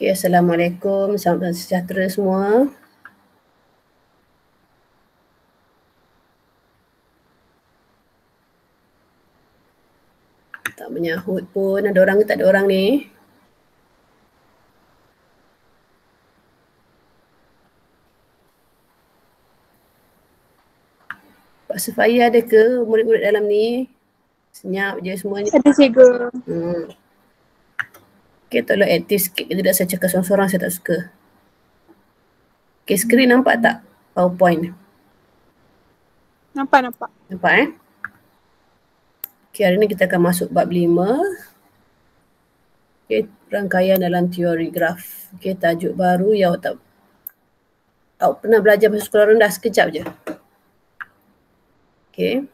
Okay, Assalamualaikum, salam sejahtera semua. Tak menyahut pun, ada orang ke tak ada orang ni? Pak Sufaya ada ke murid-murid dalam ni? Senyap je semuanya. Ada cikgu. Okay, tolong aktif sikit. Tidak saya cakap sorang-sorang, saya tak suka. Okay, skrin nampak tak? PowerPoint. Nampak. Nampak Okay, hari ni kita akan masuk bab 5. Okay, rangkaian dalam teori graf. Okay, tajuk baru yang awak pernah belajar masa sekolah rendah sekejap je. Okay.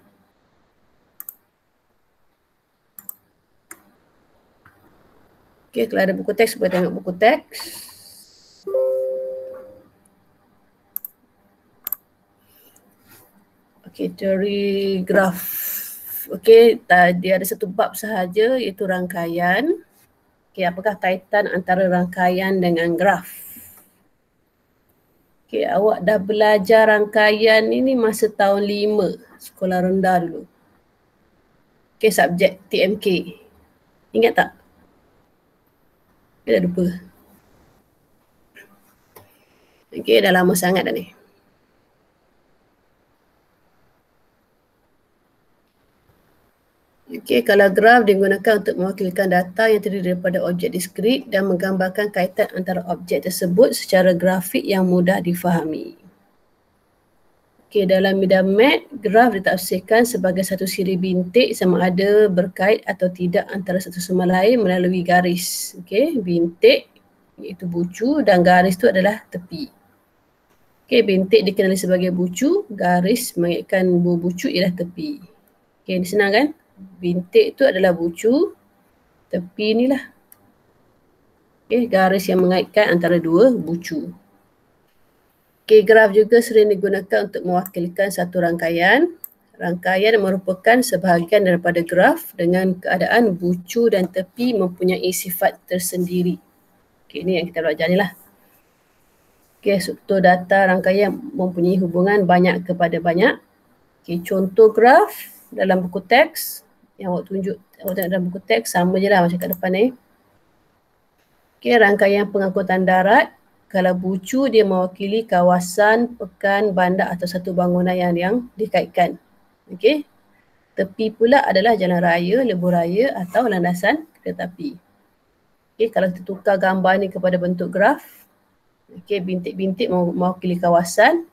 Okay, kalau ada buku teks, boleh tengok buku teks. Okay, teori graf. Okay, dia ada satu bab sahaja iaitu rangkaian. Okay, apakah kaitan antara rangkaian dengan graf? Okay, awak dah belajar rangkaian ini masa tahun 5 sekolah rendah dulu. Okay, subjek TMK. Ingat tak? Dah lupa. Okay, dah lama sangat dah ni. Okay, kalau graf digunakan untuk mewakilkan data yang terdiri daripada objek diskrit dan menggambarkan kaitan antara objek tersebut secara grafik yang mudah difahami. Okay, dalam bidang mat, graf ditafsirkan sebagai satu siri bintik sama ada berkait atau tidak antara satu sama lain melalui garis. Okay, bintik iaitu bucu dan garis itu adalah tepi. Okay, bintik dikenali sebagai bucu, garis mengaitkan bucu ialah tepi. Okay, ini senang kan? Bintik itu adalah bucu, tepi inilah. Okay, garis yang mengaitkan antara dua bucu. Okay, graf juga sering digunakan untuk mewakilkan satu rangkaian. Rangkaian merupakan sebahagian daripada graf dengan keadaan bucu dan tepi mempunyai sifat tersendiri. Okay, ini yang kita belajar ni lah. Okay, struktur data rangkaian mempunyai hubungan banyak kepada banyak. Okay, contoh graf dalam buku teks yang awak tunjuk, awak tengok dalam buku teks sama je lah macam kat depan ni. Okay, rangkaian pengangkutan darat. Kalau bucu dia mewakili kawasan, pekan, bandar atau satu bangunan yang dikaitkan. Okay. Tepi pula adalah jalan raya, lebuh raya atau landasan kereta api. Okay, kalau kita tukar gambar ni kepada bentuk graf. Okay, bintik-bintik mewakili kawasan.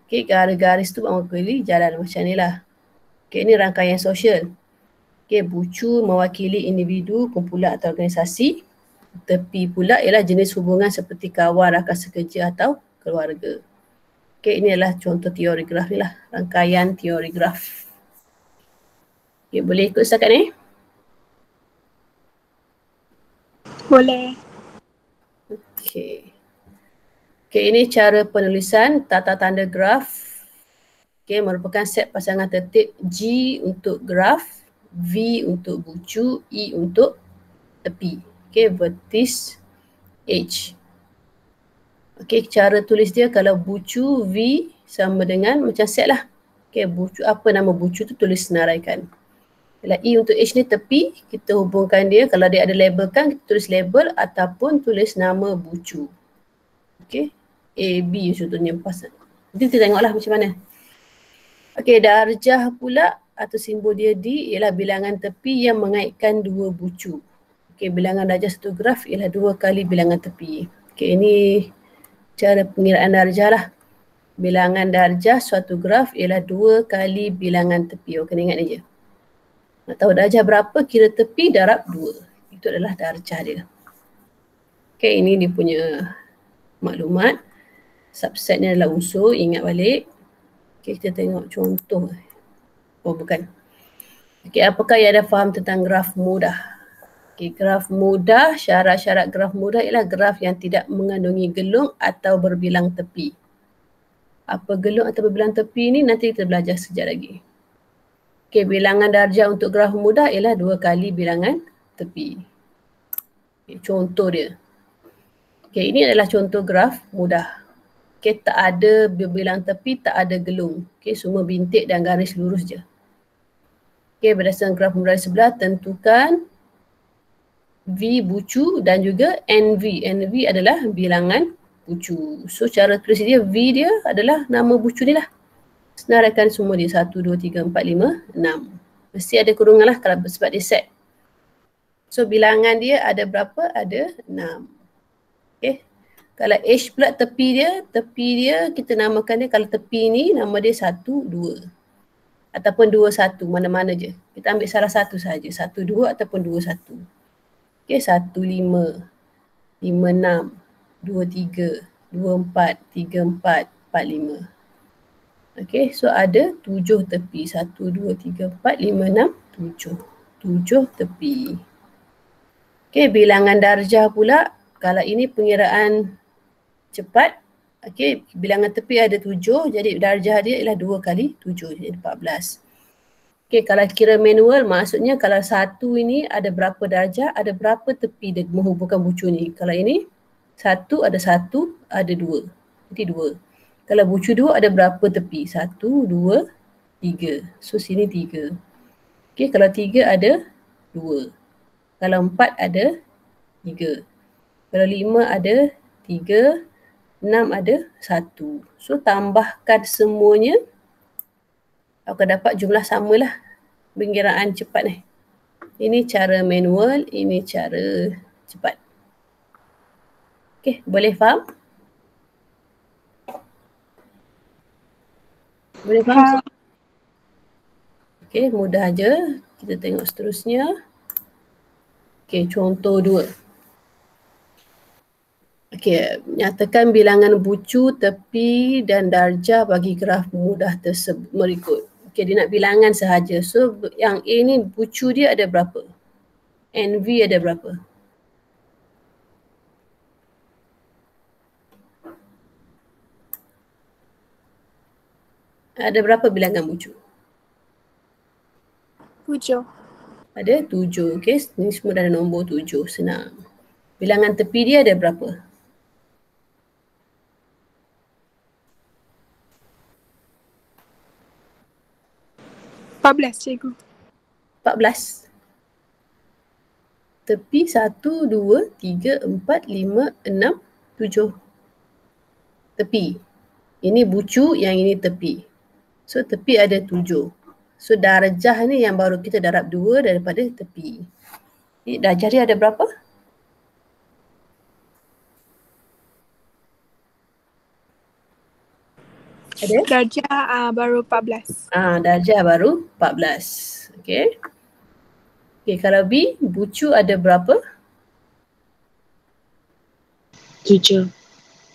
Okay, garis-garis tu mewakili jalan macam ni lah. Okay, ini rangkaian sosial. Okay, bucu mewakili individu, kumpulan atau organisasi. Tepi pula ialah jenis hubungan seperti kawan, rakan sekerja atau keluarga. Okay, ini adalah contoh teori graf ni lah. Rangkaian teori graf. Okay, boleh ikut setakat ni? Boleh. Okay. Okay, ini cara penulisan tata tanda graf. Okay, merupakan set pasangan tertib G untuk graf, V untuk bucu, E untuk tepi. Okay, vertis H. Okay, cara tulis dia kalau bucu V sama dengan macam set lah. Okay, bucu apa nama bucu tu tulis senaraikan. Kalau E untuk H ni tepi, kita hubungkan dia. Kalau dia ada label kan, kita tulis label ataupun tulis nama bucu. Okay, A, B contohnya pas. Nanti kita tengoklah macam mana. Okay, darjah pula atau simbol dia D ialah bilangan tepi yang mengaitkan dua bucu. Okay, bilangan darjah satu graf ialah 2 kali bilangan tepi. Okay, ini cara pengiraan darjah lah. Bilangan darjah suatu graf ialah 2 kali bilangan tepi. Kena ingat ni je. Nak tahu darjah berapa, kira tepi darab 2. Itu adalah darjah dia. Okay, ini dia punya maklumat. Subsetnya adalah unsur, ingat balik. Okay, kita tengok contoh. Oh, bukan. Okay, apakah yang anda faham tentang graf mudah? Okay, graf mudah, syarat-syarat graf mudah ialah graf yang tidak mengandungi gelung atau berbilang tepi. Apa gelung atau berbilang tepi ni nanti kita belajar sekejap lagi. Okay, bilangan darjah untuk graf mudah ialah 2 kali bilangan tepi. Okay, contoh dia. Okay, ini adalah contoh graf mudah. Okay, tak ada berbilang tepi, tak ada gelung. Okay, semua bintik dan garis lurus je. Okay, berdasarkan graf mudah di sebelah, tentukan V bucu dan juga NV. NV adalah bilangan bucu. So cara tulis dia, V dia adalah nama bucu ni lah. Senaraikan semua dia 1, 2, 3, 4, 5, 6. Mesti ada kurungan lah kalau sebab dia set. So bilangan dia ada berapa? Ada 6. Okay. Kalau H pula tepi dia kita namakan dia, kalau tepi ni nama dia 1, 2. Ataupun 2, 1, mana-mana je. Kita ambil salah satu saja, 1, 2 ataupun 2, 1. Okay, 1, 5, 5, 6, 2, 3, 2, 4, 3, 4, 4, 5. Okay, so ada 7 tepi. 1, 2, 3, 4, 5, 6, 7. 7 tepi. Okay, bilangan darjah pula, kalau ini pengiraan cepat, okay, bilangan tepi ada 7, jadi darjah dia ialah 2 kali 7, jadi 14. Okay, kalau kira manual, maksudnya kalau satu ini ada berapa darjah, ada berapa tepi dia menghubungkan bucu ni. Kalau ini, satu, ada 2. Jadi 2. Kalau bucu 2 ada berapa tepi? 1, 2, 3. So sini 3. Okay, kalau 3 ada 2. Kalau 4 ada 3. Kalau 5 ada 3. 6 ada 1. So tambahkan semuanya, akan dapat jumlah samalah pengiraan cepat ni. Ini cara manual, ini cara cepat. Okay, boleh faham? Boleh faham? Okay, mudah je. Kita tengok seterusnya. Okay, contoh 2. Okay, nyatakan bilangan bucu, tepi dan darjah bagi graf mudah tersebut berikut. Okay, dia nak bilangan sahaja. So, yang A ni bucu dia ada berapa? NV ada berapa? Ada berapa bilangan bucu? 7. Ada 7. Okay, ni semua dah ada nombor 7. Senang. Bilangan tepi dia ada berapa? 14, cikgu. 14. Tepi 1, 2, 3, 4, 5, 6, 7. Tepi. Ini bucu, yang ini tepi. So tepi ada 7. So darjah ni yang baru kita darab 2 daripada tepi. Jadi darjah dia ada berapa? Ada? Darjah baru 14. Darjah baru 14. Okay. Okay, kalau B, bucu ada berapa? 7.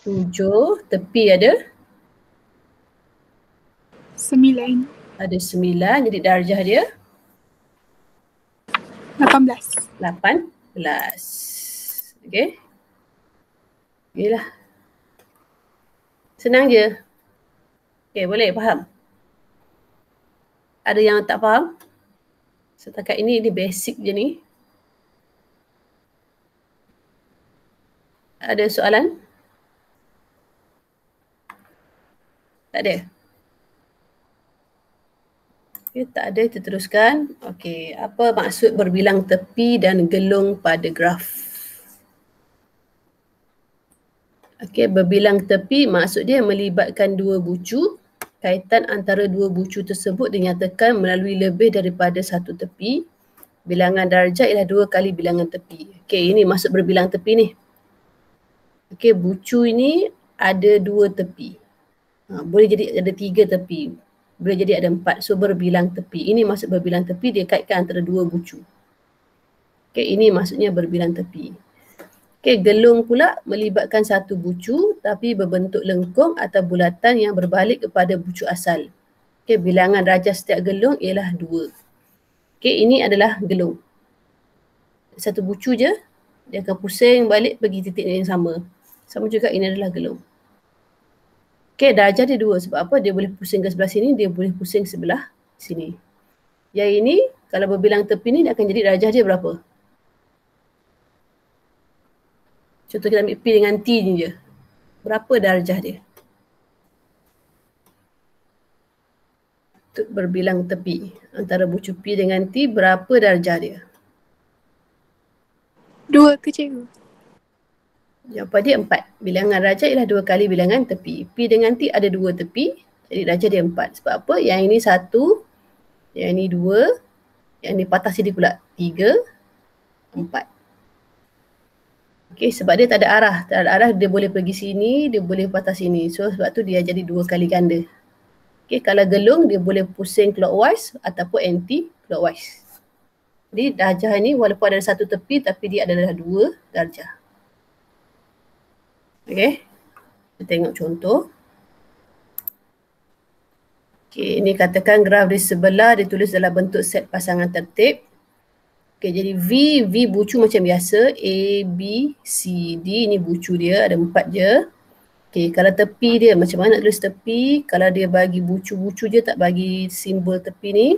7. Tepi ada? 9. Ada 9. Jadi darjah dia? 18. 18. Okay. Yelah. Senang je. Okay, boleh faham? Ada yang tak faham? Setakat ini basic je ni. Ada soalan? Tak ada? Okay, tak ada, kita teruskan. Okay, apa maksud berbilang tepi dan gelung pada graf? Okay, berbilang tepi maksud dia melibatkan dua bucu. Kaitan antara dua bucu tersebut dinyatakan melalui lebih daripada satu tepi. Bilangan darjah ialah 2 kali bilangan tepi. Okay, ini maksud berbilang tepi ni. Okay, bucu ini ada 2 tepi. Boleh jadi ada 3 tepi. Boleh jadi ada 4. So berbilang tepi. Ini maksud berbilang tepi, dia kaitkan antara 2 bucu. Okay, ini maksudnya berbilang tepi. Okay, gelung pula melibatkan satu bucu tapi berbentuk lengkung atau bulatan yang berbalik kepada bucu asal. Okay, bilangan darjah setiap gelung ialah 2. Okay, ini adalah gelung. Satu bucu je, dia akan pusing balik pergi titik yang sama. Sama juga ini adalah gelung. Okay, darjah dia 2. Sebab apa? Dia boleh pusing ke sebelah sini, dia boleh pusing sebelah sini. Yang ini, kalau berbilang tepi ni, dia akan jadi darjah dia berapa? Contoh kita ambil P dengan T ni je. Berapa darjah dia? Untuk berbilang tepi. Antara bucu P dengan T, berapa darjah dia? 2 ke cikgu? Jawapan dia 4. Bilangan darjah ialah 2 kali bilangan tepi. P dengan T ada 2 tepi. Jadi darjah dia 4. Sebab apa? Yang ini 1, yang ini 2, yang ini patah sini pula 3, 4. Okay, sebab dia tak ada arah. Tak ada arah, dia boleh pergi sini, dia boleh patah sini. So sebab tu dia jadi 2 kali ganda. Okay, kalau gelung dia boleh pusing clockwise ataupun anti-clockwise. Jadi darjah ni walaupun ada 1 tepi tapi dia adalah 2 darjah. Okay, kita tengok contoh. Okay, ini katakan graf di sebelah ditulis dalam bentuk set pasangan tertib. Okay, jadi V bucu macam biasa. A, B, C, D. Ini bucu dia, ada 4 je. Okay, kalau tepi dia, macam mana nak tulis tepi? Kalau dia bagi bucu-bucu je, tak bagi simbol tepi ni,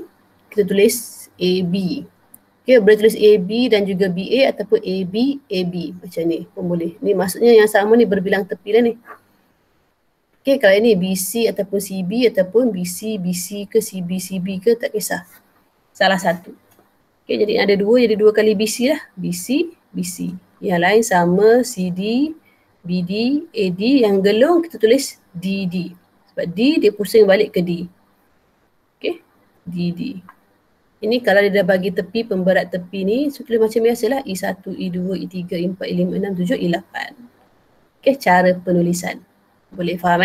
kita tulis A, B. Okay, boleh tulis A, B dan juga B, A ataupun A, B, A, B. Macam ni pun boleh. Ni maksudnya yang sama ni berbilang tepi lah ni. Okay, kalau ini BC ataupun CB ataupun BC, BC ke CB, CB ke, tak kisah. Salah satu. Okay, jadi ada 2, jadi 2 kali BC lah. BC, BC. Yang lain sama CD, BD, AD. Yang gelung kita tulis DD. Sebab D dia pusing balik ke D. Okay, DD. Ini kalau dia dah bagi tepi, pemberat tepi ni, so tulis macam biasalah. E1, E2, E3, E4, E5, E6, E7, E8. Okay, cara penulisan. Boleh faham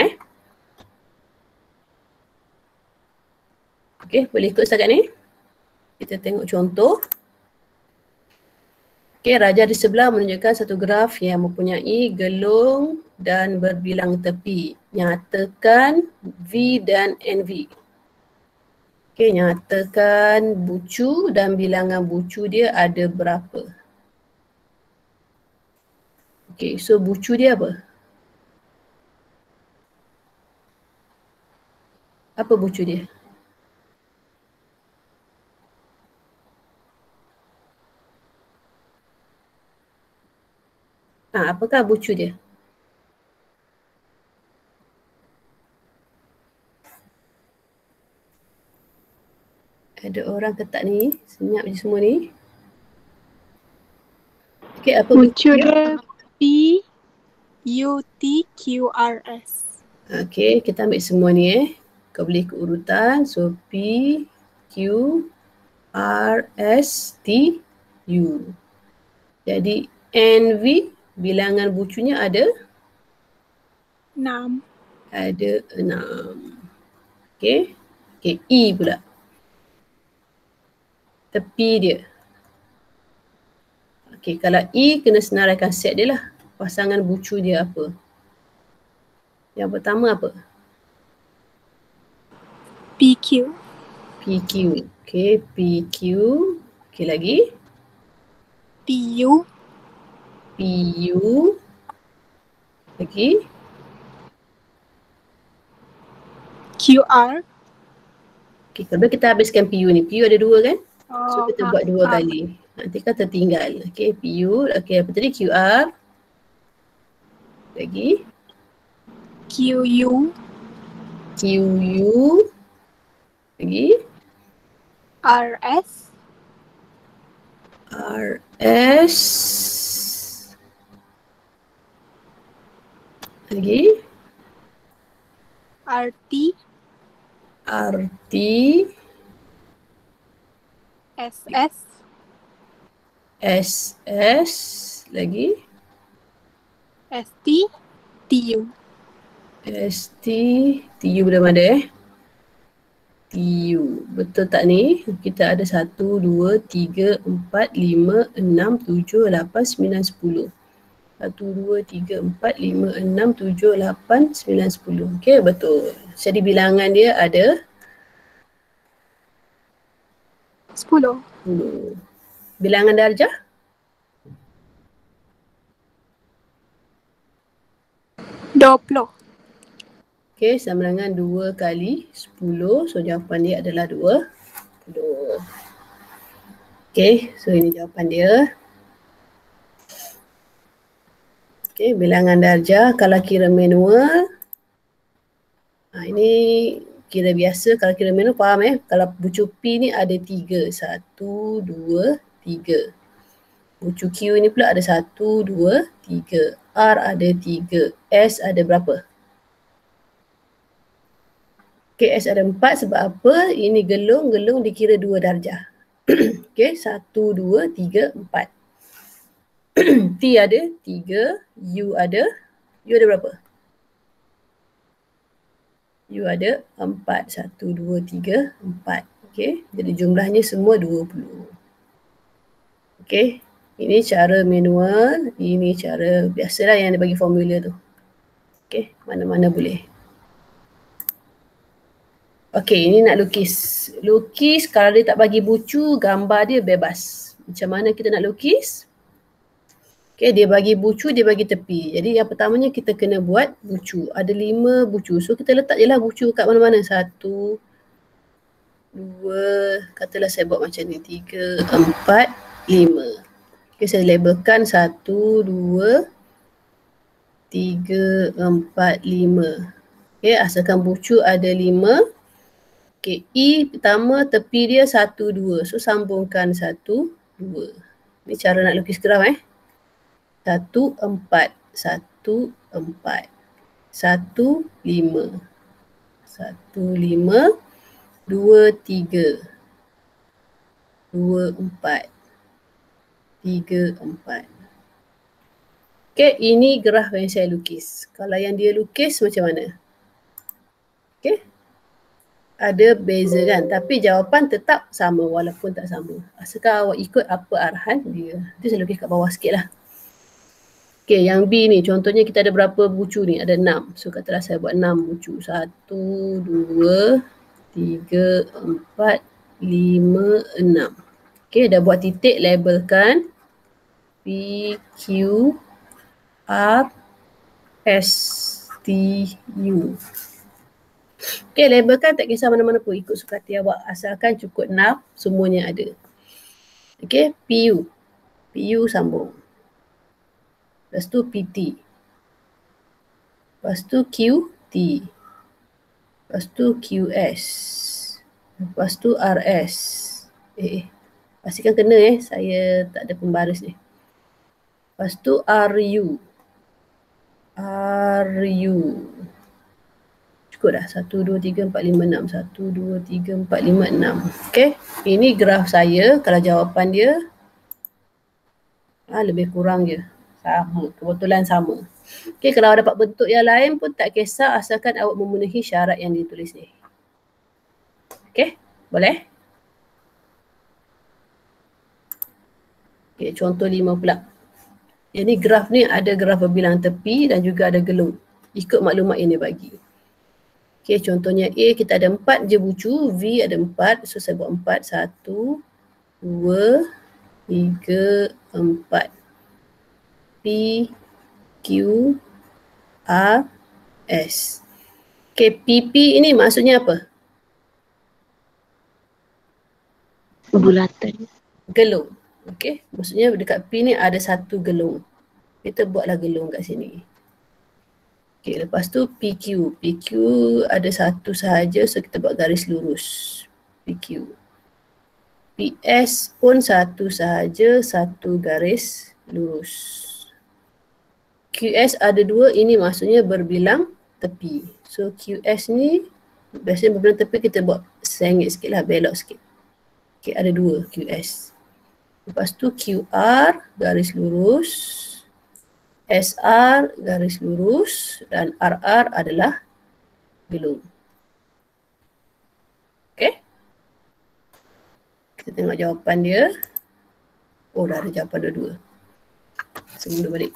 Okay, boleh ikut setakat ni? Kita tengok contoh. Okay, raja di sebelah menunjukkan satu graf yang mempunyai gelung dan berbilang tepi. Nyatakan V dan NV. Okay, nyatakan bucu dan bilangan bucu dia ada berapa. Okay, so bucu dia apa? Apa bucu dia? Apakah bucu dia? Ada orang ke tak ni? Senyap je semua ni. Okay, apa bucu dia? P, U, T, Q, R, S. Okay, kita ambil semua ni Kau boleh ikut urutan. So P, Q, R, S, T, U. Jadi NV, bilangan bucunya ada? 6. Ada 6. Okay. Okay, E pula. Tepi dia. Okay, kalau E kena senaraikan set dia lah. Pasangan bucu dia apa? Yang pertama apa? PQ. PQ. Okay, PQ. Okay, lagi? PU. PU. Lagi? QR. Okay, kalau kita habiskan PU ni. PU ada 2 kan? So kita buat 2 kali. Nanti kan tertinggal. Okay, PU. Okay, apa tadi? QR. Lagi? QU. QU. Lagi? RS. RS. Lagi? RT. RT. SS. SS. Lagi? ST. TU. ST. TU belum ada TU. Betul tak ni? Kita ada 1, 2, 3, 4, 5, 6, 7, 8, 9, 10. 1, 2, 3, 4, 5, 6, 7, 8, 9, 10. Okay, betul. Jadi bilangan dia ada 10. 10. Bilangan darjah? Doplo. Okay, sama dengan 2 kali 10. So jawapan dia adalah 20. Okay, so ini jawapan dia. Okay, bilangan darjah kalau kira manual. Ini kira biasa, kalau kira manual faham Kalau bucu P ni ada 3, 1, 2, 3. Bucu Q ni pula ada 1, 2, 3. R ada 3. S ada berapa? Okay, S ada 4 sebab apa? Ini gelung dikira 2 darjah. Okay, 1, 2, 3, 4. T ada 3, U ada berapa? U ada 4, 1, 2, 3, 4. Okay, jadi jumlahnya semua 20. Okay, ini cara manual, ini cara biasalah yang dia bagi formula tu. Okay, mana-mana boleh. Okay, ini nak lukis. Lukis kalau dia tak bagi bucu, gambar dia bebas. Macam mana kita nak lukis? Okay, dia bagi bucu, dia bagi tepi. Jadi yang pertamanya kita kena buat bucu. Ada 5 bucu. So kita letak je lah bucu kat mana-mana. 1, 2, katalah saya buat macam ni. 3, 4, 5. Okay, saya labelkan 1, 2, 3, 4, 5. Okay, asalkan bucu ada 5. Okay, E pertama tepi dia 1, 2. So sambungkan 1, 2. Ni cara nak lukis graf 1, 4, 1, 4. 1, 5. 1, 5. 2, 3. 2, 4. 3, 4. Okay, ini graf yang saya lukis. Kalau yang dia lukis macam mana? Okay. Ada beza kan? Tapi jawapan tetap sama walaupun tak sama. Asalkan awak ikut apa arahan dia. Nanti saya lukis kat bawah sikit lah. Okay, yang B ni contohnya kita ada berapa bucu ni? Ada 6. So katalah saya buat 6 bucu. 1, 2, 3, 4, 5, 6. Okay, dah buat titik, labelkan. P, Q, R, S, T, U. Okay, labelkan tak kisah mana-mana pun. Ikut suka hati awak. Asalkan cukup 6, semuanya ada. Okay, PU. PU sambung. Lepas tu PT. Lepas tu QT. Lepas tu QS. Lepas tu RS. Pastikan kena saya tak ada pembaris ni. Lepas tu RU. RU. Cukup dah. 1, 2, 3, 4, 5, 6. 1, 2, 3, 4, 5, 6. Okay. Ini graf saya. Kalau jawapan dia lebih kurang je. Sama. Kebetulan sama. Okay. Kalau dapat bentuk yang lain pun tak kisah asalkan awak memenuhi syarat yang ditulis ni. Okay. Boleh? Okay. Contoh 5 pula. Ini graf ni ada graf berbilang tepi dan juga ada gelung. Ikut maklumat yang dia bagi. Okay, contohnya A kita ada 4 je bucu, V ada 4. So saya buat 4. 1, 2, 3, 4. P, Q, R, S. Okay, PP ini maksudnya apa? Bulatan. Gelung. Okay, maksudnya dekat P ni ada satu gelung. Kita buatlah gelung kat sini. Okay, lepas tu PQ. PQ ada satu sahaja, so kita buat garis lurus. PQ. PS pun satu sahaja, satu garis lurus. QS ada 2, ini maksudnya berbilang tepi. So QS ni, biasanya berbilang tepi kita buat sengit sikit lah, belok sikit. Okay, ada 2 QS. Lepas tu QR, garis lurus. SR, garis lurus. Dan RR adalah gelung. Okay. Kita tengok jawapan dia. Oh, dah ada jawapan dua-dua. Saya mundur balik.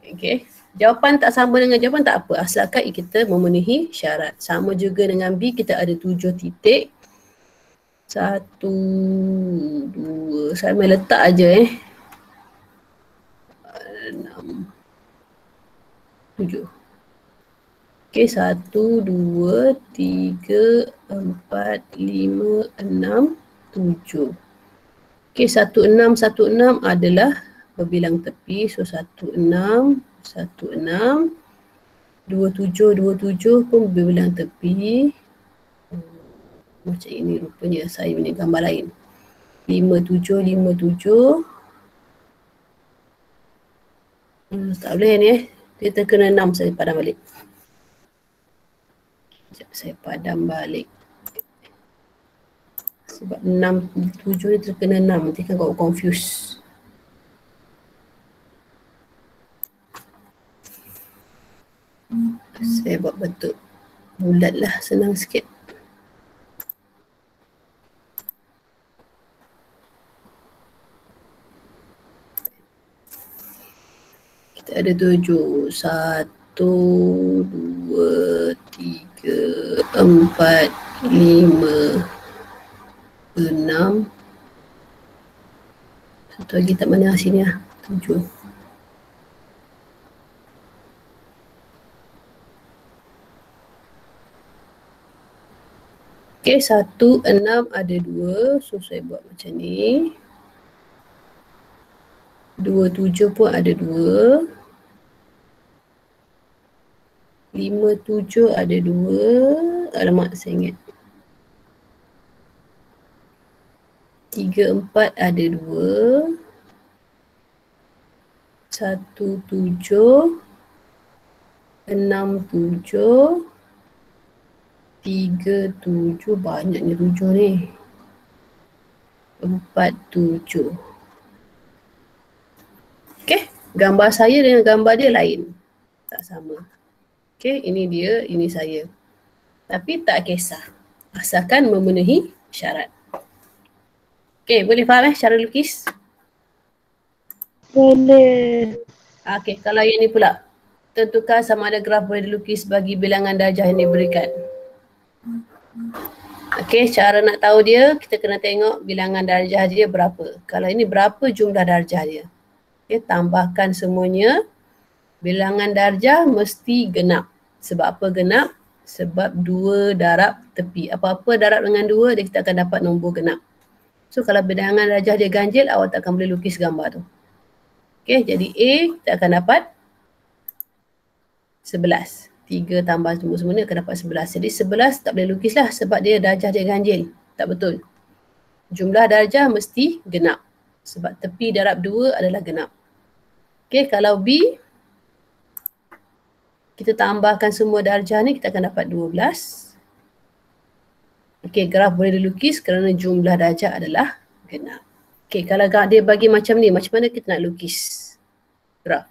Okay. Jawapan tak sama dengan jawapan tak apa. Asalkan kita memenuhi syarat. Sama juga dengan B, kita ada 7 titik. 1, 2. Saya main letak aja 6, 7. Okay, 1, 2, 3, 4, 5, 6, 7. Okay, 1, 6, 1, 6 adalah berbilang tepi. So 16, 16. 27, 27 pun berbilang tepi. Macam ini rupanya saya punya gambar lain. 57, 57. Tak boleh ni Dia terkena 6, saya padam balik. Sekejap, saya padam balik. Sebab 6, 7 ni terkena 6. Nanti kan kau confuse. Saya buat bentuk bulat lah, senang sikit. Kita ada 7. 1, 2, 3, 4, 5, 6. Satu lagi tak mana sini lah. 7. Okay, 1, 6 ada 2. So saya buat macam ni. 2, 7 pun ada 2. 5, 7 ada 2. Alamak, saya ingat. 3, 4 ada 2. 1, 7. 6, 7. 3, 7. Banyaknya 7 ni. 4, 7. Okay, gambar saya dengan gambar dia lain. Tak sama. Okay, ini dia, ini saya. Tapi tak kisah. Asalkan memenuhi syarat. Okay, boleh faham cara lukis? Boleh. Okay, kalau yang ni pula. Tentukan sama ada graf boleh dilukis bagi bilangan darjah yang diberikan. Okay, cara nak tahu dia, kita kena tengok bilangan darjah dia berapa. Kalau ini berapa jumlah darjah dia. Okay, tambahkan semuanya. Bilangan darjah mesti genap. Sebab apa genap? Sebab 2 darab tepi. Apa-apa darab dengan 2, kita akan dapat nombor genap. So kalau bilangan darjah dia ganjil, awak tak akan boleh lukis gambar tu. Okay, jadi A kita akan dapat 11. 3 tambah semua ni akan dapat 11. Jadi 11 tak boleh lukis lah sebab dia darjah dia ganjil. Tak betul. Jumlah darjah mesti genap. Sebab tepi darab 2 adalah genap. Okay, kalau B, kita tambahkan semua darjah ni, kita akan dapat 12. Okay, graf boleh dilukis kerana jumlah darjah adalah genap. Okay, kalau dia bagi macam ni, macam mana kita nak lukis graf?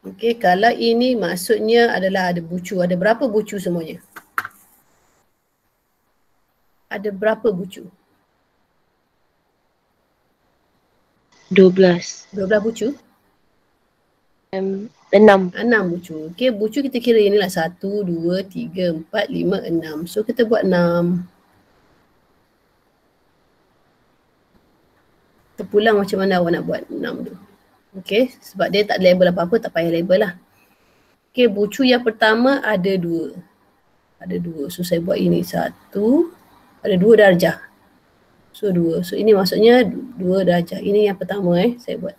Okay, kalau ini maksudnya adalah ada bucu. Ada berapa bucu semuanya? Ada berapa bucu? 12. 12 bucu? 6. 6 bucu. Okay, bucu kita kira inilah 1, 2, 3, 4, 5, 6. So kita buat 6. Terpulang macam mana awak nak buat 6 tu. Okay, sebab dia tak ada label apa-apa, tak payah label lah. Okay, bucu yang pertama ada 2. Ada 2. So saya buat ini 1. Ada 2 darjah. So 2. So ini maksudnya 2 darjah. Ini yang pertama saya buat.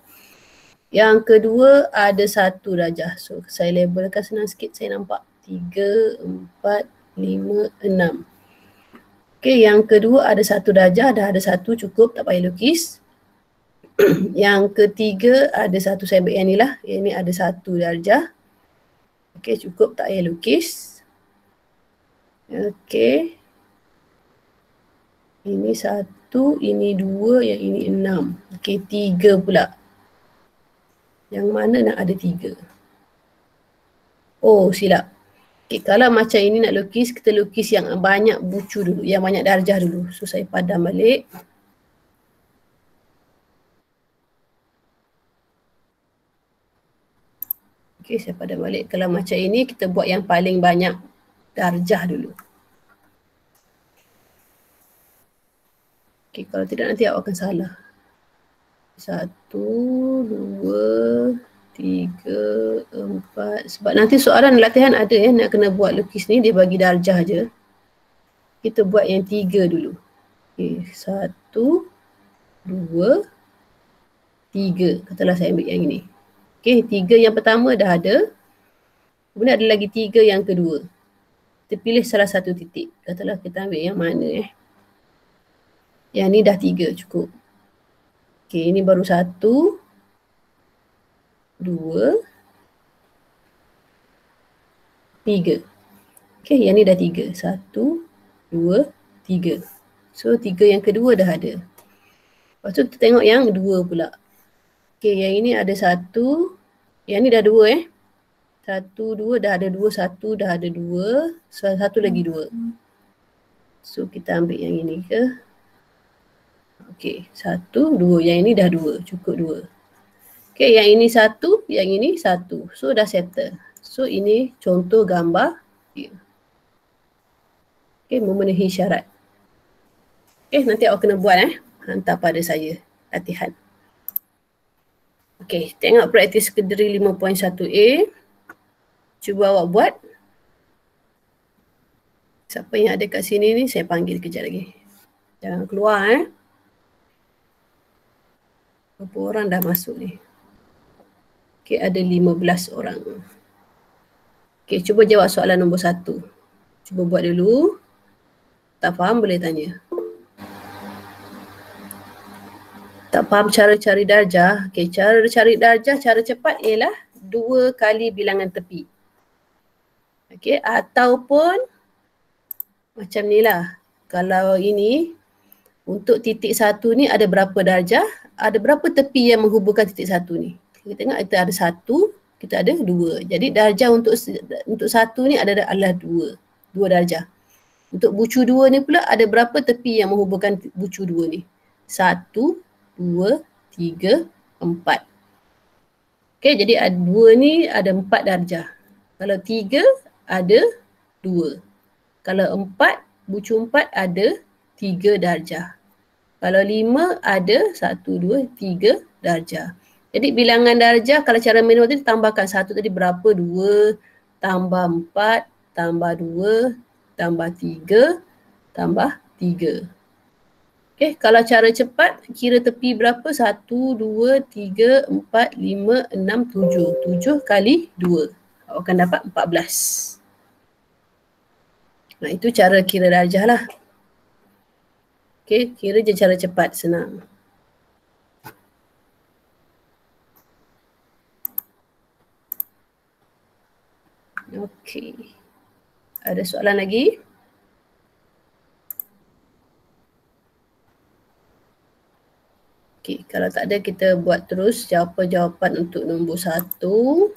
Yang kedua ada 1 darjah. So saya labelkan senang sikit, saya nampak 3, 4, 5, 6. Okay, yang kedua ada 1 darjah, dah ada 1 cukup, tak payah lukis. Yang ketiga ada 1, saya ambil yang ni lah. Yang ni ada 1 darjah. Okay, cukup, tak payah lukis. Okay. Ini 1, ini 2, yang ini 6. Okay, 3 pula. Yang mana nak ada 3? Oh, silap. Okay, kalau macam ini nak lukis, kita lukis yang banyak bucu dulu, yang banyak darjah dulu. So, saya padam balik. Okay, saya padam balik. Kalau macam ini, kita buat yang paling banyak darjah dulu. Okay, kalau tidak nanti awak akan salah. 1, 2, 3, 4. Sebab nanti soalan latihan ada nak kena buat lukis ni, dia bagi darjah je. Kita buat yang 3 dulu. Okey, 1, 2, 3. Katalah saya ambil yang ini. Okey, 3 yang pertama dah ada. Kemudian ada lagi 3 yang kedua. Kita pilih salah satu titik. Katalah kita ambil yang mana Yang ni dah 3 cukup. Okey, ini baru 1, 2, 3. Okey, yang ni dah 3. 1, 2, 3. So 3 yang kedua dah ada. Lepas tu kita tengok yang 2 pula. Okey, yang ini ada 1. Yang ni dah 2 1, 2 dah ada 2, 1 dah ada 2. So 1 lagi 2. So kita ambil yang ini ke? Okey, 1, 2. Yang ini dah 2. Cukup 2. Okey, yang ini 1, yang ini 1. So dah settle. So ini contoh gambar dia. Okey, memenuhi syarat. Okey, nanti awak kena buat hantar pada saya latihan. Okey, tengok praktis kediri 5.1a. Cuba awak buat. Siapa yang ada kat sini ni saya panggil kejap lagi. Jangan keluar Berapa orang dah masuk ni? Okey, ada 15 orang. Okey, cuba jawab soalan nombor 1. Cuba buat dulu. Tak faham boleh tanya. Tak faham cara cari darjah? Okey, cara cari darjah, cara cepat ialah 2 kali bilangan tepi. Okey, ataupun macam ni lah. Kalau ini, untuk titik 1 ni ada berapa darjah, ada berapa tepi yang menghubungkan titik 1 ni. Kita tengok kita ada 1, kita ada 2. Jadi darjah untuk 1 ni adalah 2. 2 darjah. Untuk bucu 2 ni pula ada berapa tepi yang menghubungkan bucu 2 ni. 1, 2, 3, 4. Okey, jadi 2 ni ada 4 darjah. Kalau 3 ada 2. Kalau 4, bucu 4 ada 3 darjah. Kalau 5 ada 1, 2, 3 darjah. Jadi bilangan darjah kalau cara manual tadi tambahkan 1 tadi berapa? 2 tambah 4 tambah 2 tambah 3 tambah 3. Okey, kalau cara cepat kira tepi berapa? 1, 2, 3, 4, 5, 6, 7. 7 kali 2. Awak akan dapat 14. Nah, itu cara kira darjah lah. Okey, kira je cara cepat, senang. Okey. Ada soalan lagi? Okey, kalau tak ada kita buat terus jawapan untuk nombor 1.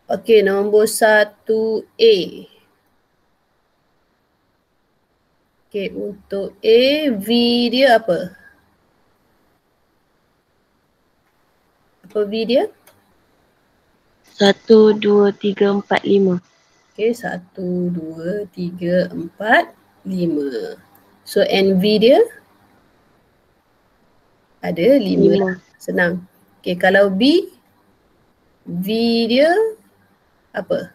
Okey, nombor 1A. Okey, untuk A, V dia apa? Apa V dia? 1, 2, 3, 4, 5. Okey, 1, 2, 3, 4, 5. So NV dia? Ada 5 lah. Senang. Okey, kalau B, V dia apa?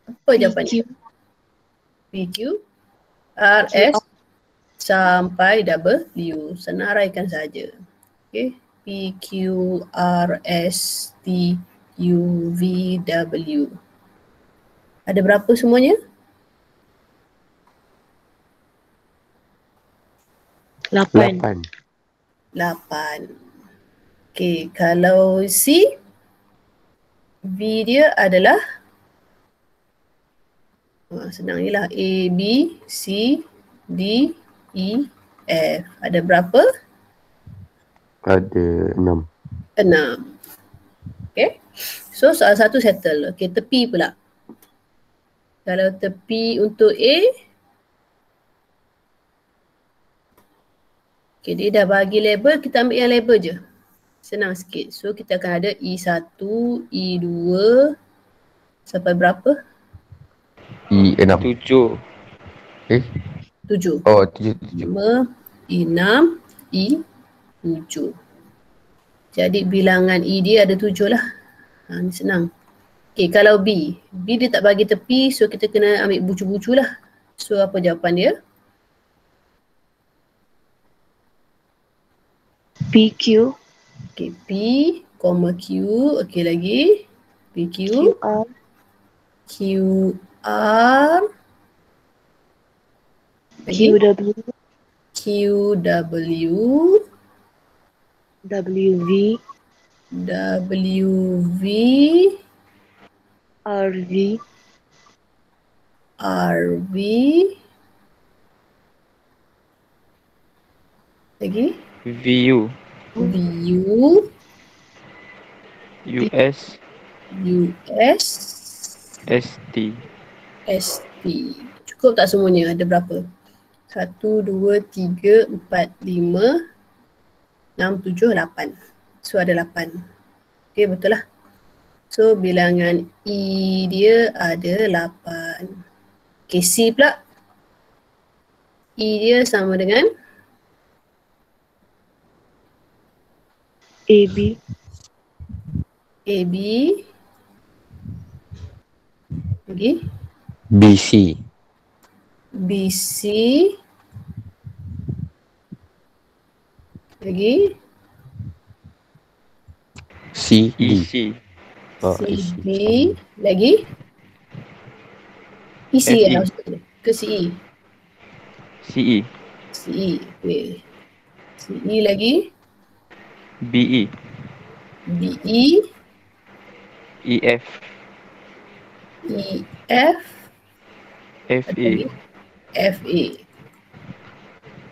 Apa jawapannya? PQ, RS sampai W. Senaraikan saja. Okey, PQ, RS, T, U, V, W. Ada berapa semuanya? 8. 8. Okey, kalau C, V dia adalah senang je lah. A, B, C, D, E, F. Ada berapa? Ada 6. 6. Okay. So soal 1 settle. Okay, tepi pula. Kalau tepi untuk A, okay, dia dah bagi label, kita ambil yang label je. Senang sikit. So kita akan ada E1, E2 sampai berapa? E6. 7. 7. Oh, 7. 5, E6, E7. Jadi bilangan E dia ada 7 lah. Ni senang. Okay, kalau B dia tak bagi tepi, so kita kena ambil bucu-bucu lah. So apa jawapan dia? PQ, Okay, P, Q, okay lagi. PQ, QR, QR, lagi QW, QW, WV, WV, RV, RV, lagi VU, VU, US, US, ST. ST. Cukup tak semuanya? Ada berapa? 1, 2, 3, 4, 5, 6, 7, 8. So ada 8. Okay, betul lah. So bilangan E dia ada 8. Okay, C pula. E dia sama dengan AB, AB. Lagi BC, BC. Lagi CD. EC, Oh, CD. EC. Lagi EC FE. lah maksudnya. Ke CE. CE, CE. Okay. CE lagi. BE, BE. EF, EF. FA, Lagi FA.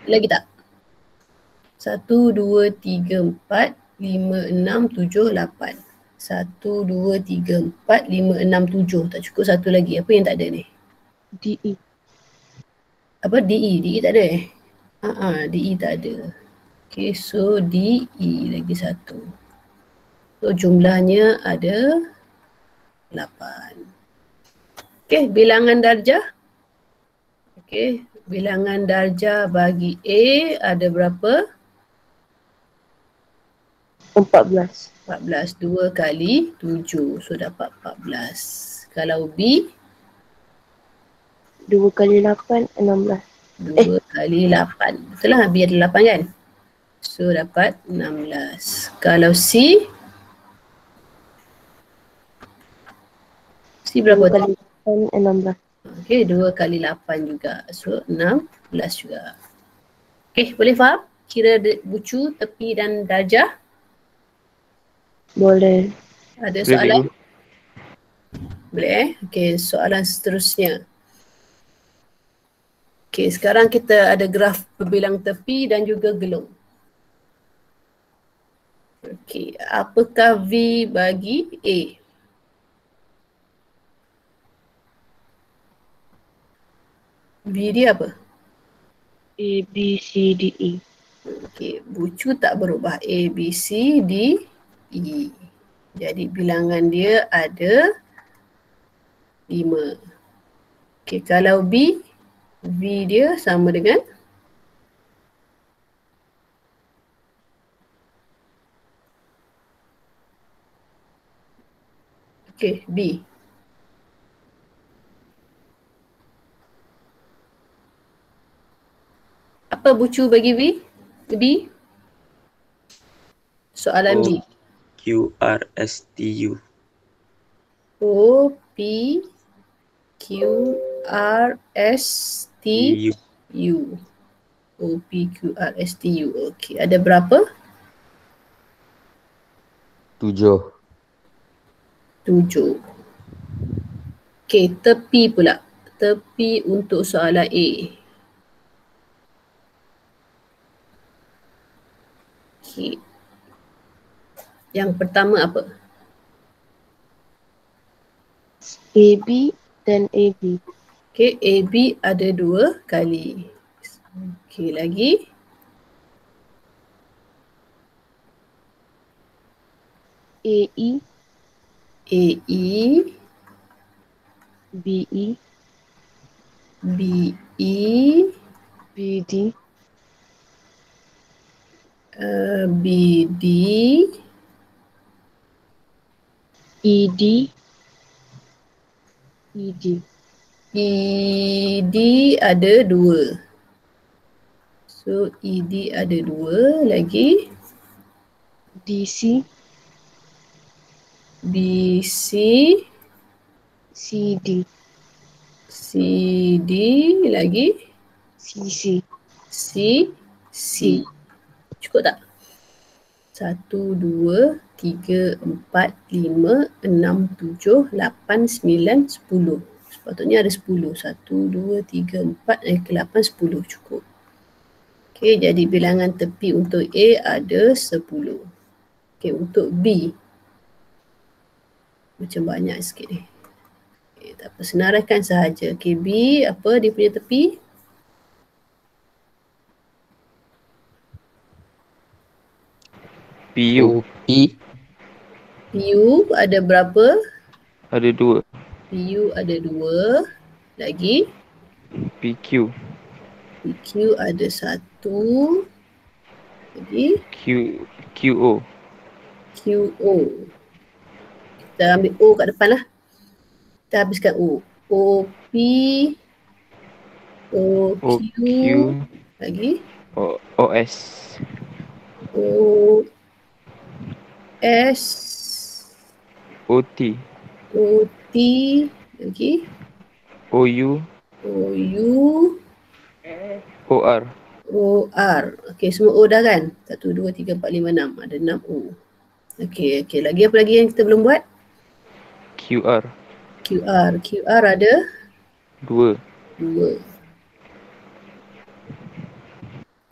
Lagi tak? 1, 2, 3, 4, 5, 6, 7, 8. 1, 2, 3, 4, 5, 6, 7. Tak cukup satu lagi. Apa yang tak ada ni? DE, Apa? DE. DE tak ada eh? DE tak ada. Okay, so DE lagi satu. So jumlahnya ada 8. Okay, bilangan darjah. Okay, bilangan darjah bagi A ada berapa? 14, 14. 2 kali 7. So dapat 14. Kalau B, 2 kali 8, 16. 2 kali 8. Betul lah, B ada 8 kan? So dapat 16. Kalau C, C 2 berapa? kali 8, 16. Okay, 2 kali 8 juga. So 16 juga. Okay, boleh faham? Kira bucu, tepi dan darjah. Boleh. Ada boleh soalan? cikgu. Boleh eh? Okay, soalan seterusnya. Okay, sekarang kita ada graf berbilang tepi dan juga gelung. Okay, apakah V bagi A? V dia apa? A, B, C, D, E. Okay, bucu tak berubah. A, B, C, D, E. Jadi bilangan dia ada 5. Okay, kalau B, V dia sama dengan okay, B. Apa bucu bagi V? B? Soalan B. QRSTU. O, P, Q, R, S, T, EU. U. O, P, Q, R, S, T, U. Okay, ada berapa? 7. 7. Okay, tepi pula. Tepi untuk soalan A. Okay. Yang pertama apa? AB dan AB. Okay, AB ada 2 kali. Okay, lagi. AE, AE, BE, BE, BD, BD, ED, ED. ED ada 2. So ED ada 2 lagi. DC. BC, CD. CD lagi. CC. C. Cukup tak? 1, 2, 3, 4, 5, 6, 7, 8, 9, 10. Sepatutnya ada 10. 1, 2, 3, 4, 8, 10. Cukup. Okey, jadi bilangan tepi untuk A ada 10. Okey, untuk B. Macam banyak sikit ni. Okay, tak apa, senaraikan sahaja. Okay, B, apa dia punya tepi? PU. P. PU ada berapa? Ada 2. PU ada 2. Lagi? PQ. PQ ada 1. Lagi? QO. QO. Kita ambil O kat depan lah. Kita habiskan O. OP. OQ. OQ. Lagi? OS. OS. OT. OT. Lagi? OU. OU. OR. OR. Okey, semua O dah kan? 1, 2, 3, 4, 5, 6. Ada 6 O. Okey, lagi apa lagi yang kita belum buat? QR. QR. QR ada 2. 2.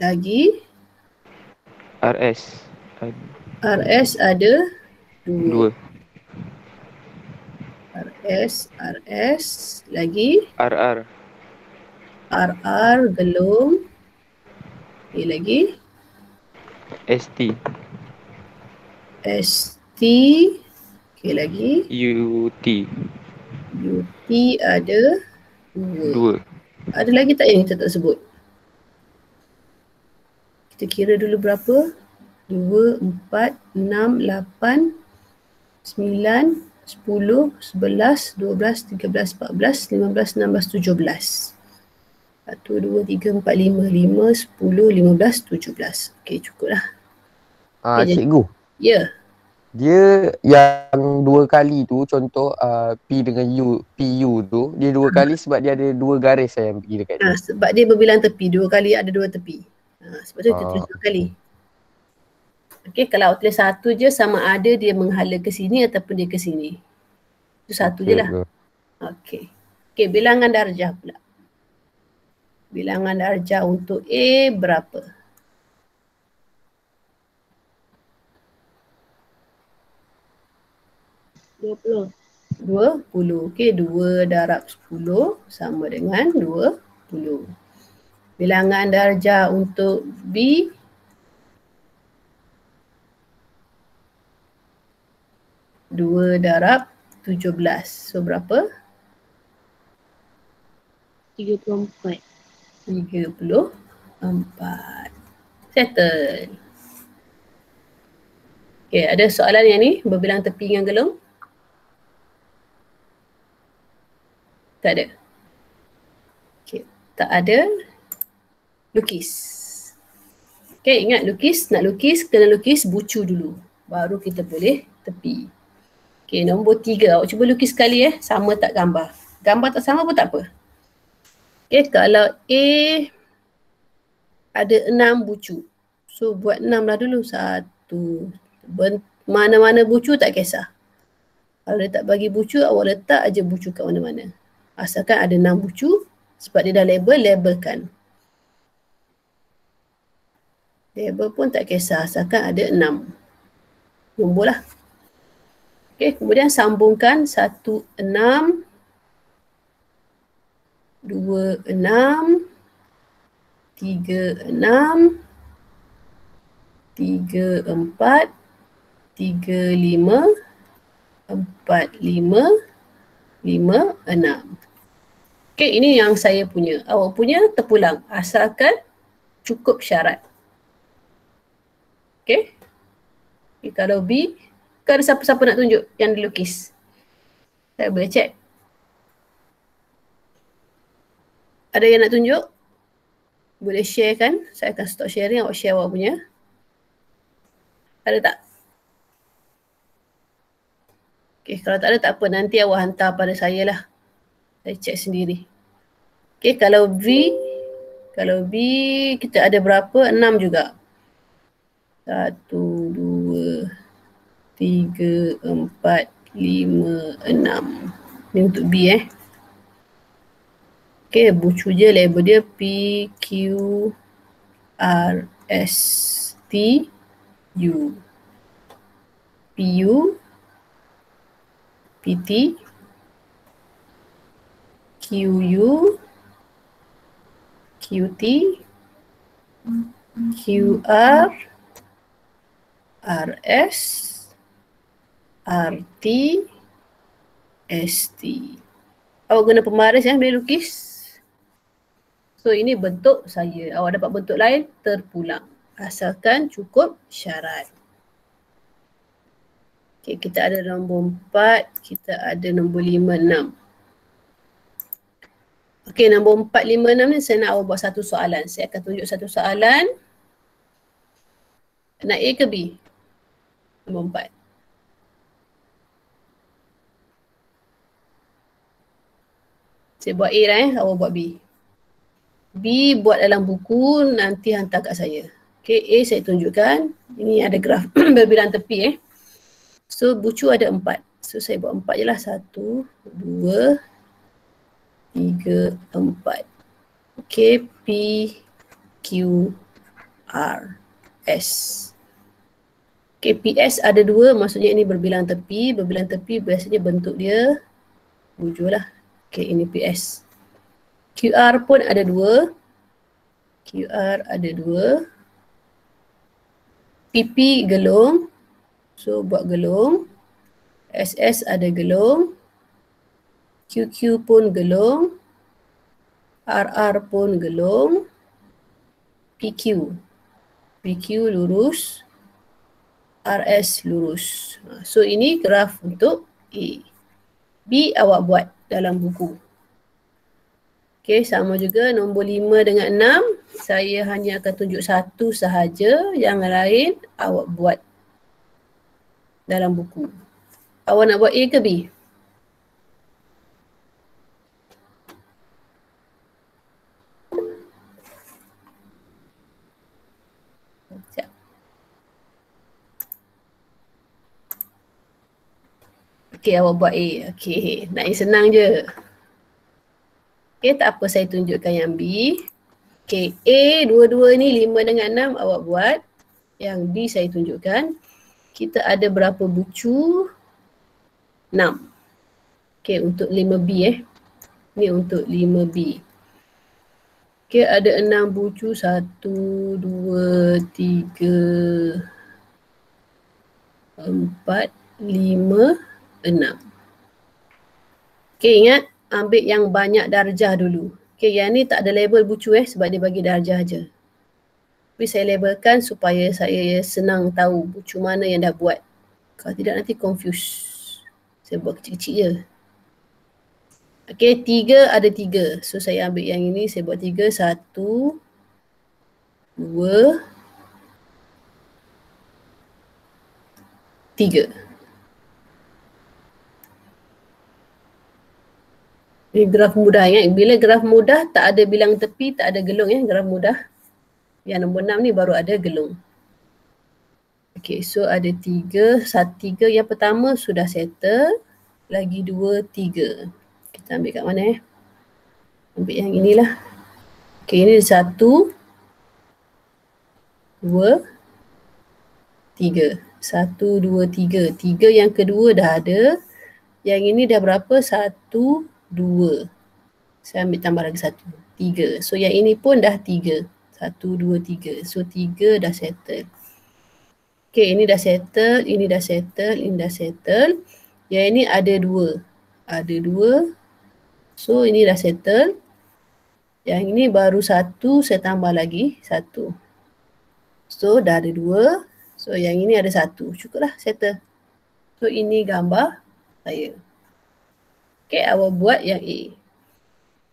Lagi? RS. RS ada 2. 2. RS. Lagi? RR. RR gelung. Okey, lagi? ST. ST. Okey, lagi? UT. UT ada 2. 2. Ada lagi tak yang kita tak sebut? Kita kira dulu berapa? 2, 4, 6, 8, 9, 10, 11, 12, 13, 14, 15, 16, 17. 1, 2, 3, 4, 5, 5, 10, 15, 17. Okey, cukup lah. Okay, Cikgu. Ya. Dia yang 2 kali tu, contoh P dengan U, PU tu, dia 2 kali sebab dia ada 2 garis yang pergi dekat dia. Sebab dia berbilang tepi. 2 kali ada 2 tepi. Sebab tu kita tulis 2 kali. Okey, kalau tulis 1 je sama ada dia menghala ke sini ataupun dia ke sini. Itu 1 je lah. Okey. Okey, bilangan darjah pula. Bilangan darjah untuk A berapa? $20. 20. Okey, 2 darab 10 sama dengan 20. Bilangan darjah untuk B. Dua darab 17. So berapa? 34. 34. Settle. Okay, ada soalan yang ni berbilang tepi dengan gelung? Tak ada. Okay, tak ada. Lukis. Okay, ingat lukis, nak lukis kena lukis bucu dulu. Baru kita boleh tepi. Okay, nombor 3. Awak cuba lukis sekali sama tak gambar. Gambar tak sama pun tak apa. Okay, kalau A ada 6 bucu. So buat 6 lah dulu. 1. Mana-mana bucu tak kisah. Kalau dia tak bagi bucu, awak letak aja bucu kat mana-mana. Asalkan ada 6 bucu. Sebab dia dah labelkan. Label pun tak kisah. Asalkan ada 6 nombor lah. Okay, kemudian sambungkan 1, 6, 2, 6, 3, 6, 3, 4, 3, 5, 4, 5, 5, 6. Okay, ini yang saya punya. Awak punya terpulang. Asalkan cukup syarat. Okay. Okay, kalau B, ada siapa-siapa nak tunjuk yang dilukis? Saya boleh check. Ada yang nak tunjuk? Boleh share kan? Saya akan stop sharing, awak share awak punya. Ada tak? Okay, kalau tak ada tak apa, nanti awak hantar pada saya lah. Saya check sendiri. Okay, kalau V kita ada berapa? 6 juga. 1, 2, 3, 4, 5, 6. Ni untuk B Okay, bucu je label dia P, Q, R, S, T, U. PU, PT, QU, QT, QR, RS, RT, ST. Awak guna pembaris boleh lukis. So ini bentuk saya. Awak dapat bentuk lain terpulang. Asalkan cukup syarat. Okay, kita ada nombor 4, kita ada nombor 5, 6. Okay, nombor 4, 5, 6 ni saya nak awak buat satu soalan. Saya akan tunjuk satu soalan. Nak A ke B? Nombor 4. Saya buat A lah awak buat B. B buat dalam buku, nanti hantar kat saya. Okay, A saya tunjukkan. Ini ada graf berbilang tepi So, bucu ada 4. So, saya buat 4 je lah. 1, 2, 3, 4. Okay, P, Q, R, S. Okay, PS ada 2, maksudnya ini berbilang tepi. Berbilang tepi biasanya bentuk dia bucu lah. Okay, ini PS. QR pun ada 2. QR ada 2. PP gelung. So, buat gelung. SS ada gelung. QQ pun gelung. RR pun gelung. PQ. PQ lurus. RS lurus. So, ini graf untuk A. B awak buat dalam buku. Okay, sama juga nombor 5 dengan 6. Saya hanya akan tunjuk satu sahaja. Yang lain awak buat dalam buku. Awak nak buat A ke B? Sekejap. Okay, awak buat A. Okay, nak yang senang je. Okay, tak apa saya tunjukkan yang B. Okay, A dua-dua ni 5 dengan 6 awak buat. Yang B saya tunjukkan. Kita ada berapa bucu? 6. Okay, untuk 5B Ni untuk 5B. Okay, ada 6 bucu. 1, 2, 3, 4, 5, 6. Okay, ingat ambil yang banyak darjah dulu. Okay, yang ni tak ada label bucu sebab dia bagi darjah je. Tapi saya labelkan supaya saya senang tahu bucu mana yang dah buat. Kalau tidak nanti confuse. Saya buat kecil-kecil je. Okay, 3 ada 3. So saya ambil yang ini, saya buat 3. 1, 2, 3. Ini graf mudah ingat. Bila graf mudah tak ada bilang tepi, tak ada gelung graf mudah. Yang nombor 6 ni baru ada gelung. Okay, so ada 3. 3 yang pertama sudah settle. Lagi 2, 3. Kita ambil kat mana Ambil yang inilah. Okay, ini 1, 2, 3. 1, 2, 3. 3 yang kedua dah ada. Yang ini dah berapa? 1, 2. Saya ambil tambah lagi 1. 3. So yang ini pun dah 3. 1, 2, 3. So 3 dah settle. Okay, ini dah settle. Ini dah settle. Ini dah settle. Yang ini ada 2. Ada 2. So ini dah settle. Yang ini baru 1. Saya tambah lagi 1. So dah ada 2. So yang ini ada 1. Cukuplah settle. So ini gambar saya. Okay, awak buat yang A.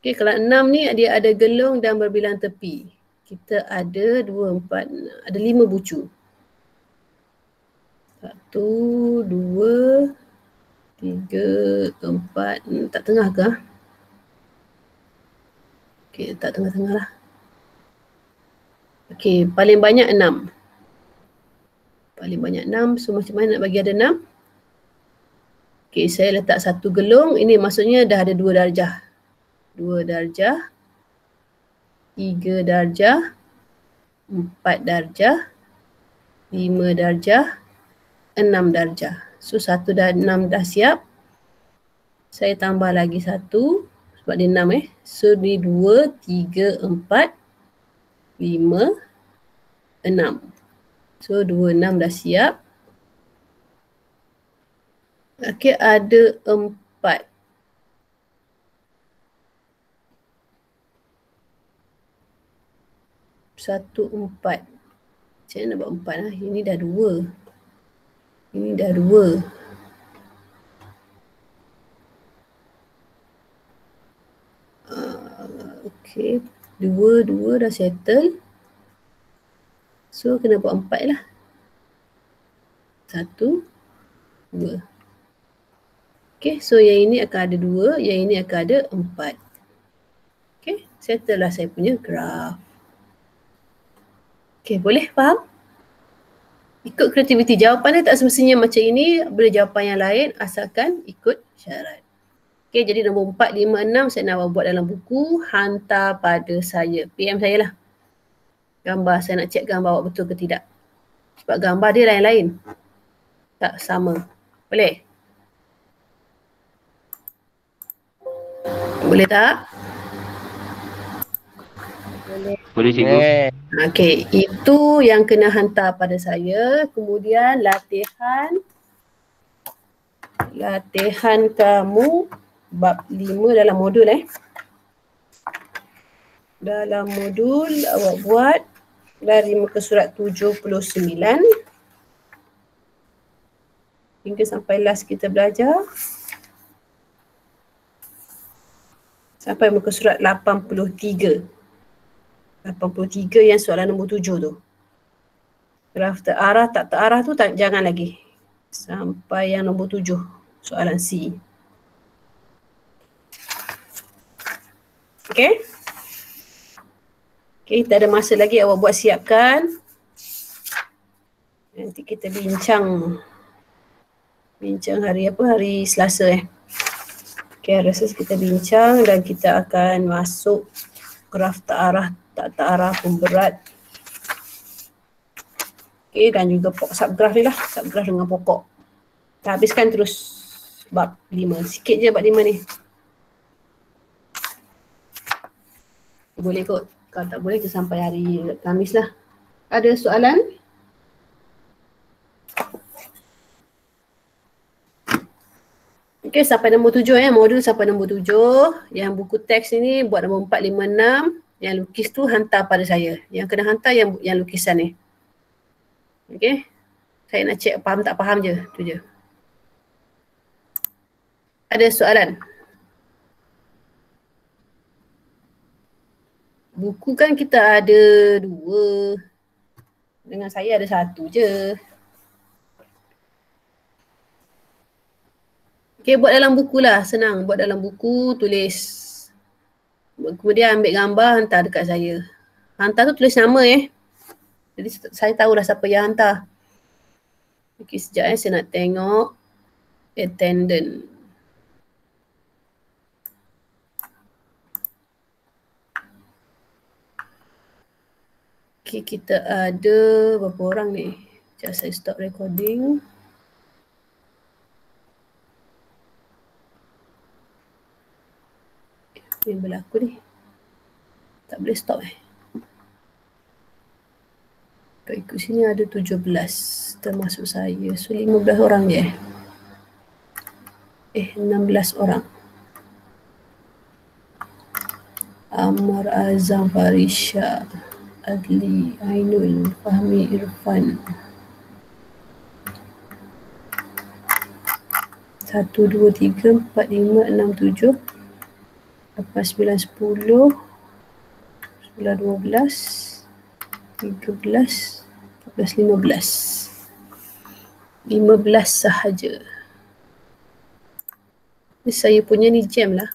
Okey, kalau 6 ni dia ada gelung dan berbilang tepi. Kita ada 2, 4, ada 5 bucu. 1, 2, 3, 4. Tak tengah ke? Okey, tak tengah-tengah lah. Okey, paling banyak 6. Paling banyak 6. So macam mana nak bagi ada 6? Okey, saya letak satu gelung. Ini maksudnya dah ada 2 darjah. 2 darjah. 3 darjah. 4 darjah. 5 darjah. 6 darjah. So 1 dan 6 dah siap. Saya tambah lagi 1. Sebab dia 6 So ni 2, 3, 4, 5, 6. So 2, 6 dah siap. Okey, ada 4. Satu, 4. Macam mana nak buat 4 lah? Ini dah 2. Ini dah 2. Okey, 2 dah settle. So kena buat 4 lah. 1, 2. Okey, so yang ini akan ada 2, yang ini akan ada 4. Okey, settle lah saya punya graf. Okey, boleh faham? Ikut kreativiti. Jawapan dia tak semestinya macam ini. Boleh jawapan yang lain asalkan ikut syarat. Okey, jadi nombor 4, 5, 6 saya nak buat dalam buku. Hantar pada saya. PM saya lah. Gambar. Saya nak check gambar awak betul ke tidak. Sebab gambar dia lain-lain. Tak sama. Boleh? Boleh tak? Boleh cikgu? Okey, itu yang kena hantar pada saya. Kemudian latihan kamu bab 5 dalam modul Dalam modul awak buat dari muka surat 79 hingga sampai last kita belajar. Sampai muka surat 83. 83 yang soalan nombor 7 tu. Graf terarah tak terarah tu jangan lagi. Sampai yang nombor 7. Soalan C. Okay? Okay, tak ada masa lagi awak buat siapkan. Nanti kita bincang hari apa? Hari Selasa Okay, hari Selasa kita bincang dan kita akan masuk graf terarah tak terarah pun berat. Okay, dan juga subgraf ni lah. Subgraf dengan pokok. Kita habiskan terus bab 5. Sikit je bab 5 ni. Boleh kot. Kalau tak boleh, kita sampai hari Khamis lah. Ada soalan? Okay, sampai nombor 7 modul sampai nombor 7. Yang buku teks ni buat nombor 4, 5, 6. Yang lukis tu hantar pada saya. Yang kena hantar yang lukisan ni. Okay. Saya nak cek faham tak faham je. Tu je. Ada soalan? Buku kan kita ada 2. Dengan saya ada 1 je. Okay, buat dalam buku lah. Senang. Buat dalam buku, tulis. Kemudian ambil gambar, hantar dekat saya. Hantar tu tulis nama Jadi saya tahu dah siapa yang hantar. Okay, sekejap saya nak tengok attendant. Okay, kita ada berapa orang ni? Sekejap saya stop recording. Yang berlaku ni. Tak boleh stop Kalau ikut sini ada 17 termasuk saya. So 15 orang je 16 orang. Amar, Azam, Farisha, Adli, Ainul, Fahmi, Irfan. 1, 2, 3, 4, 5, 6, 7. Lepas 9, 10, 11, 12, 13, 14, 15. 15 sahaja. Ini saya punya ni jam lah.